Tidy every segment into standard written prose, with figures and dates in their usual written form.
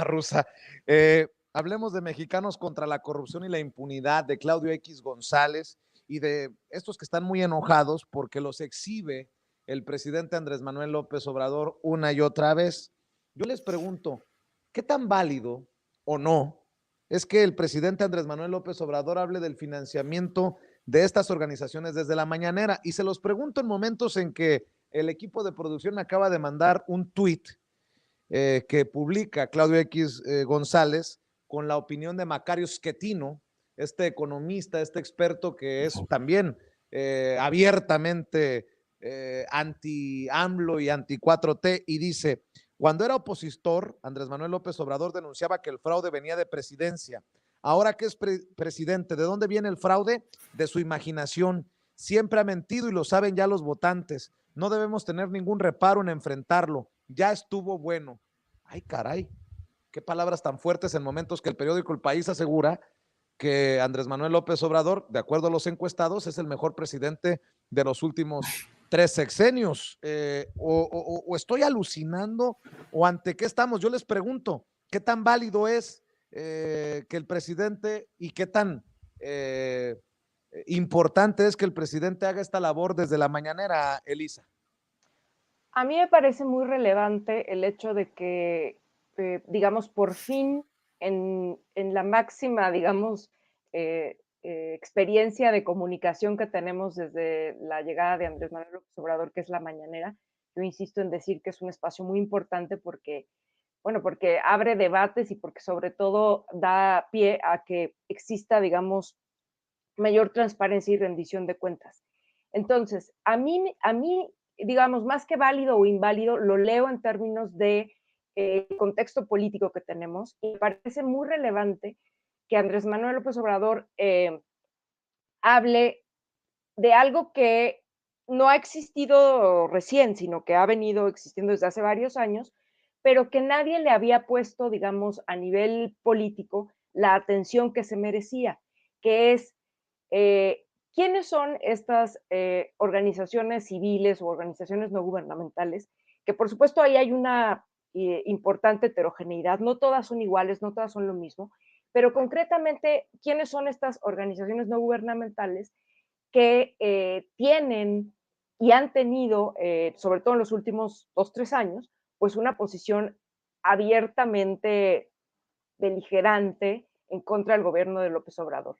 Rusa. Hablemos de Mexicanos contra la corrupción y la impunidad, de Claudio X González y de estos que están muy enojados porque los exhibe el presidente Andrés Manuel López Obrador una y otra vez. Yo les pregunto, ¿qué tan válido o no es que el presidente Andrés Manuel López Obrador hable del financiamiento de estas organizaciones desde la mañanera? Y se los pregunto en momentos en que el equipo de producción me acaba de mandar un tuit que publica Claudio X González con la opinión de Macario Schettino, este economista, este experto que es también abiertamente anti-AMLO y anti-4T, y dice: cuando era opositor, Andrés Manuel López Obrador denunciaba que el fraude venía de presidencia. Ahora que es presidente, ¿de dónde viene el fraude? De su imaginación. Siempre ha mentido y lo saben ya los votantes. No debemos tener ningún reparo en enfrentarlo. Ya estuvo bueno. Ay, caray, qué palabras tan fuertes en momentos que el periódico El País asegura que Andrés Manuel López Obrador, de acuerdo a los encuestados, es el mejor presidente de los últimos 3 sexenios. O estoy alucinando, o ante qué estamos. Yo les pregunto, ¿qué tan válido es que el presidente y qué tan importante es que el presidente haga esta labor desde la mañanera, Elisa? A mí me parece muy relevante el hecho de que, digamos, por fin en la máxima, digamos, experiencia de comunicación que tenemos desde la llegada de Andrés Manuel López Obrador, que es la mañanera, yo insisto en decir que es un espacio muy importante porque, bueno, porque abre debates y porque sobre todo da pie a que exista, digamos, mayor transparencia y rendición de cuentas. Entonces, a mí, digamos, más que válido o inválido, lo leo en términos de contexto político que tenemos y me parece muy relevante que Andrés Manuel López Obrador hable de algo que no ha existido recién, sino que ha venido existiendo desde hace varios años, pero que nadie le había puesto, digamos, a nivel político, la atención que se merecía, que es quiénes son estas organizaciones civiles o organizaciones no gubernamentales, que por supuesto ahí hay una importante heterogeneidad, no todas son iguales, no todas son lo mismo, pero concretamente, ¿quiénes son estas organizaciones no gubernamentales que tienen y han tenido, sobre todo en los últimos 2, 3 años, pues una posición abiertamente beligerante en contra del gobierno de López Obrador?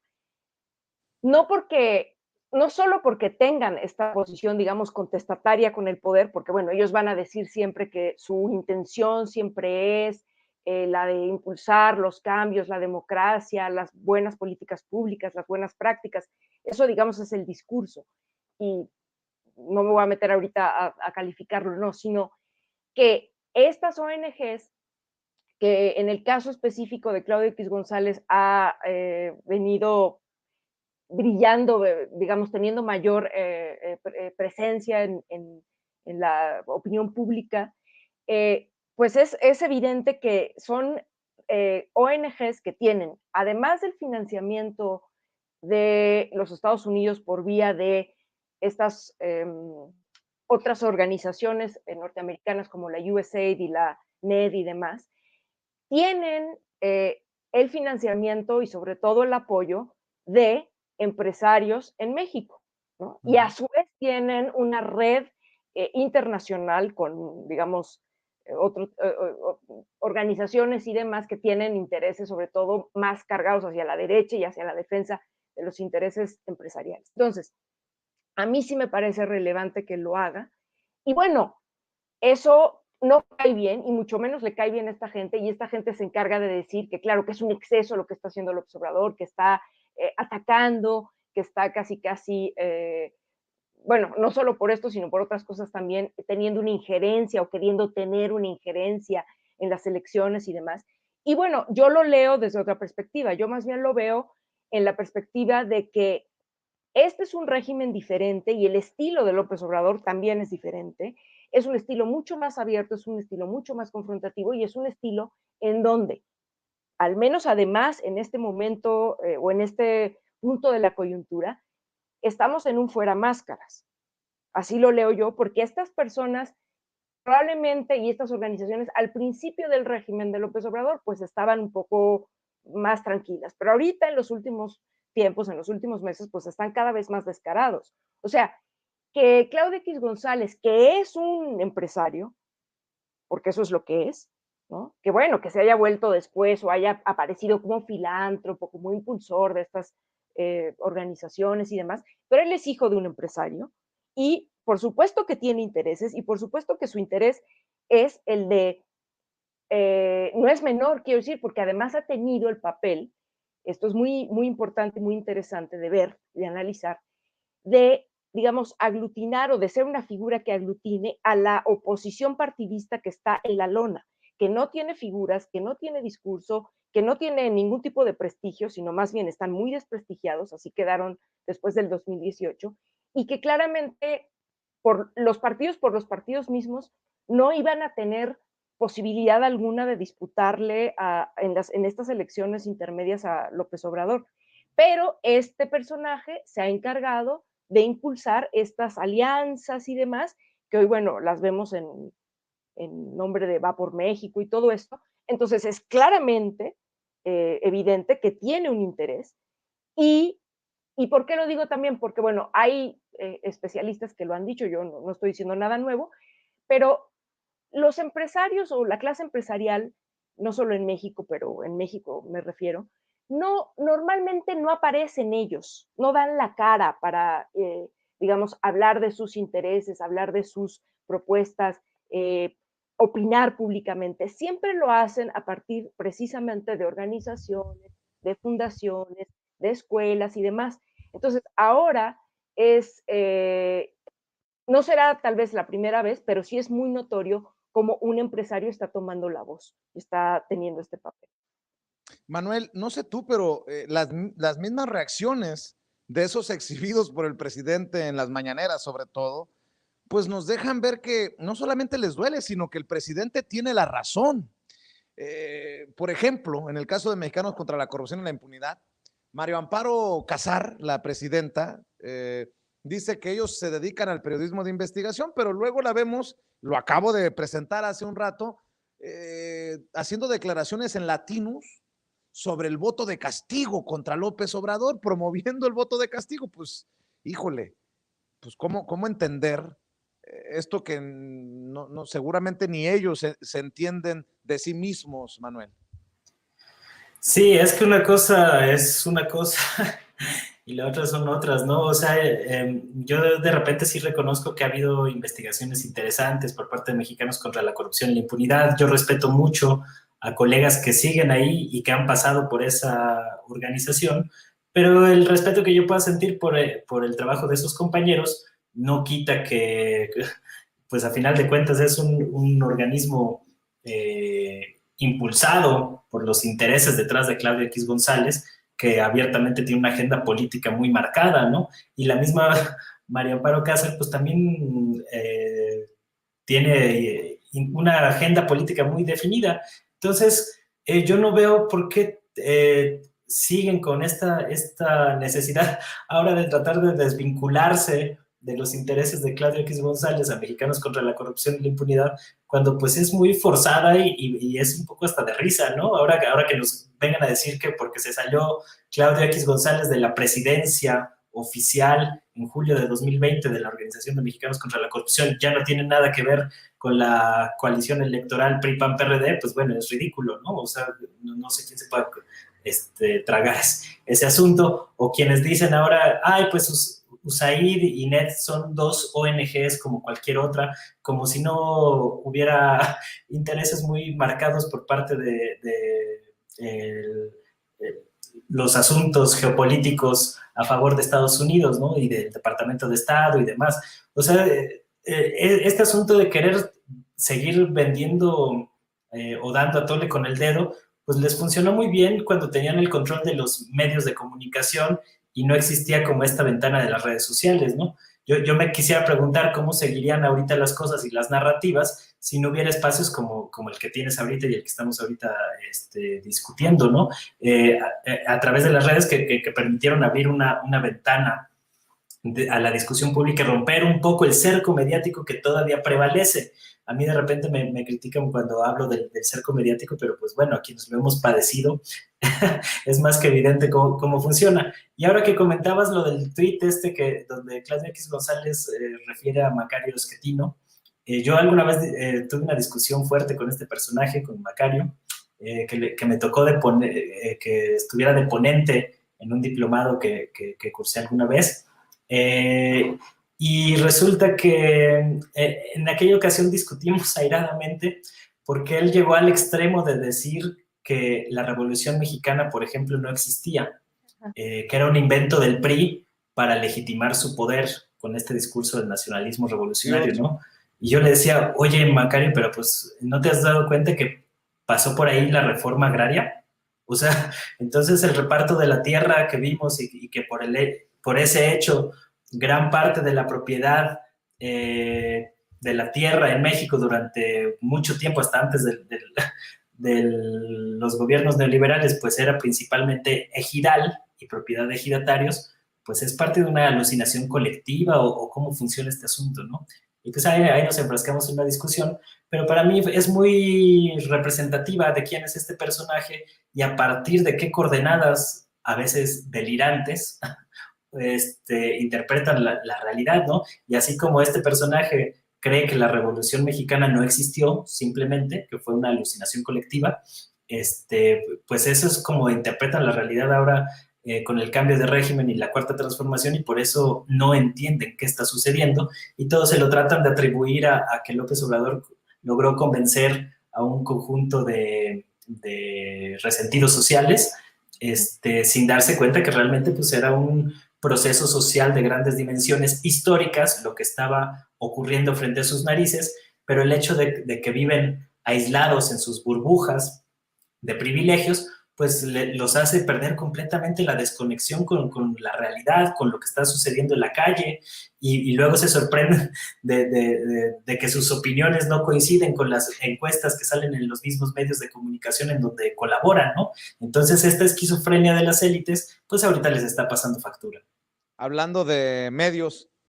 No porque, no solo porque tengan esta posición, digamos, contestataria con el poder, porque bueno, ellos van a decir siempre que su intención siempre es la de impulsar los cambios, la democracia, las buenas políticas públicas, las buenas prácticas. Eso, digamos, es el discurso. Y no me voy a meter ahorita a calificarlo, no, sino que estas ONGs, que en el caso específico de Claudio X González ha venido brillando, digamos, teniendo mayor presencia en la opinión pública, pues es evidente que son ONGs que tienen, además del financiamiento de los Estados Unidos por vía de estas otras organizaciones norteamericanas como la USAID y la NED y demás, tienen el financiamiento y sobre todo el apoyo de empresarios en México, ¿no? Y a su vez tienen una red internacional con, digamos, otras organizaciones y demás que tienen intereses sobre todo más cargados hacia la derecha y hacia la defensa de los intereses empresariales. Entonces, a mí sí me parece relevante que lo haga. Y bueno, eso no cae bien y mucho menos le cae bien a esta gente y esta gente se encarga de decir que claro que es un exceso lo que está haciendo López Obrador, que está atacando, que está casi, bueno, no solo por esto, sino por otras cosas también, teniendo una injerencia o queriendo tener una injerencia en las elecciones y demás. Y bueno, yo lo leo desde otra perspectiva, yo más bien lo veo en la perspectiva de que este es un régimen diferente y el estilo de López Obrador también es diferente. Es un estilo mucho más abierto, es un estilo mucho más confrontativo y es un estilo en donde, al menos además en este momento o en este punto de la coyuntura, estamos en un fuera máscaras. Así lo leo yo, porque estas personas probablemente, y estas organizaciones al principio del régimen de López Obrador, pues estaban un poco más tranquilas, pero ahorita en los últimos tiempos, en los últimos meses, pues están cada vez más descarados. O sea, que Claudio X González, que es un empresario, porque eso es lo que es, ¿no? Que bueno, que se haya vuelto después o haya aparecido como filántropo, como impulsor de estas organizaciones y demás, pero él es hijo de un empresario y por supuesto que tiene intereses y por supuesto que su interés es el de, no es menor, quiero decir, porque además ha tenido el papel, esto es muy, muy importante, muy interesante de ver, de analizar, de, digamos, aglutinar o de ser una figura que aglutine a la oposición partidista que está en la lona, que no tiene figuras, que no tiene discurso, que no tiene ningún tipo de prestigio, sino más bien están muy desprestigiados, así quedaron después del 2018, y que claramente por los partidos mismos, no iban a tener posibilidad alguna de disputarle en estas elecciones intermedias a López Obrador. Pero este personaje se ha encargado de impulsar estas alianzas y demás, que hoy, bueno, las vemos en nombre de Va por México y todo esto. Entonces es claramente evidente que tiene un interés. Y, ¿Y por qué lo digo también? Porque, bueno, hay especialistas que lo han dicho, yo no estoy diciendo nada nuevo, pero los empresarios o la clase empresarial, no solo en México, pero en México me refiero, normalmente no aparecen ellos, no dan la cara para, digamos, hablar de sus intereses, hablar de sus propuestas, opinar públicamente. Siempre lo hacen a partir precisamente de organizaciones, de fundaciones, de escuelas y demás. Entonces, ahora es, no será tal vez la primera vez, pero sí es muy notorio cómo un empresario está tomando la voz, está teniendo este papel. Manuel, no sé tú, pero las mismas reacciones de esos exhibidos por el presidente en las mañaneras, sobre todo, pues nos dejan ver que no solamente les duele, sino que el presidente tiene la razón. Por ejemplo, en el caso de Mexicanos contra la Corrupción y la Impunidad, Mario Amparo Casar, la presidenta, dice que ellos se dedican al periodismo de investigación, pero luego la vemos, lo acabo de presentar hace un rato, haciendo declaraciones en Latinus sobre el voto de castigo contra López Obrador, promoviendo el voto de castigo. Pues, híjole, pues cómo entender esto que seguramente ni ellos se entienden de sí mismos, Manuel. Sí, es que una cosa es una cosa y la otra son otras, ¿no? O sea, yo de repente sí reconozco que ha habido investigaciones interesantes por parte de Mexicanos contra la Corrupción y la Impunidad. Yo respeto mucho a colegas que siguen ahí y que han pasado por esa organización, pero el respeto que yo pueda sentir por el trabajo de esos compañeros no quita que, pues a final de cuentas es un organismo impulsado por los intereses detrás de Claudio X González, que abiertamente tiene una agenda política muy marcada, ¿no? Y la misma María Amparo Casar, pues también tiene una agenda política muy definida. Entonces, yo no veo por qué siguen con esta necesidad ahora de tratar de desvincularse de los intereses de Claudio X González a Mexicanos contra la Corrupción y la Impunidad, cuando pues es muy forzada y es un poco hasta de risa, ¿no? Ahora que nos vengan a decir que porque se salió Claudio X González de la presidencia oficial en julio de 2020 de la Organización de Mexicanos contra la Corrupción, ya no tiene nada que ver con la coalición electoral PRI-PAN-PRD, pues bueno, es ridículo, ¿no? O sea, no sé quién se puede tragar ese asunto, o quienes dicen ahora, ay, pues USAID y NET son dos ONGs como cualquier otra, como si no hubiera intereses muy marcados por parte de los asuntos geopolíticos a favor de Estados Unidos, ¿no? Y del Departamento de Estado y demás. O sea, este asunto de querer seguir vendiendo o dando a tole con el dedo, pues les funcionó muy bien cuando tenían el control de los medios de comunicación y no existía como esta ventana de las redes sociales, ¿no? Yo me quisiera preguntar cómo seguirían ahorita las cosas y las narrativas si no hubiera espacios como el que tienes ahorita y el que estamos ahorita discutiendo, ¿no? A través de las redes que permitieron abrir una ventana a la discusión pública y romper un poco el cerco mediático que todavía prevalece. A mí de repente me critican cuando hablo del cerco mediático, pero pues bueno, a quienes lo hemos padecido, es más que evidente cómo funciona. Y ahora que comentabas lo del tuit donde Claudia X González refiere a Macario Schettino, yo alguna vez tuve una discusión fuerte con este personaje, con Macario, que me tocó que estuviera de ponente en un diplomado que cursé alguna vez. Y resulta que en aquella ocasión discutimos airadamente porque él llegó al extremo de decir que la Revolución Mexicana, por ejemplo, no existía, que era un invento del PRI para legitimar su poder con este discurso del nacionalismo revolucionario, ¿no? Y yo le decía, oye, Macario, pero pues, ¿no te has dado cuenta que pasó por ahí la reforma agraria? O sea, entonces el reparto de la tierra que vimos y que por ese hecho gran parte de la propiedad de la tierra en México durante mucho tiempo, hasta antes de los gobiernos neoliberales, pues era principalmente ejidal y propiedad de ejidatarios, pues es parte de una alucinación colectiva o cómo funciona este asunto, ¿no? Y pues ahí nos enfrascamos en una discusión, pero para mí es muy representativa de quién es este personaje y a partir de qué coordenadas, a veces delirantes, interpretan la realidad, ¿no? Y así como este personaje cree que la Revolución Mexicana no existió, simplemente, que fue una alucinación colectiva, pues eso es como interpretan la realidad ahora con el cambio de régimen y la Cuarta Transformación, y por eso no entienden qué está sucediendo, y todos se lo tratan de atribuir a que López Obrador logró convencer a un conjunto de resentidos sociales, sin darse cuenta que realmente pues era un proceso social de grandes dimensiones históricas, lo que estaba ocurriendo frente a sus narices, pero el hecho de que viven aislados en sus burbujas de privilegios, pues los hace perder completamente la desconexión con la realidad, con lo que está sucediendo en la calle, y luego se sorprenden de que sus opiniones no coinciden con las encuestas que salen en los mismos medios de comunicación en donde colaboran, ¿no? Entonces esta esquizofrenia de las élites, pues ahorita les está pasando factura. Hablando de medios,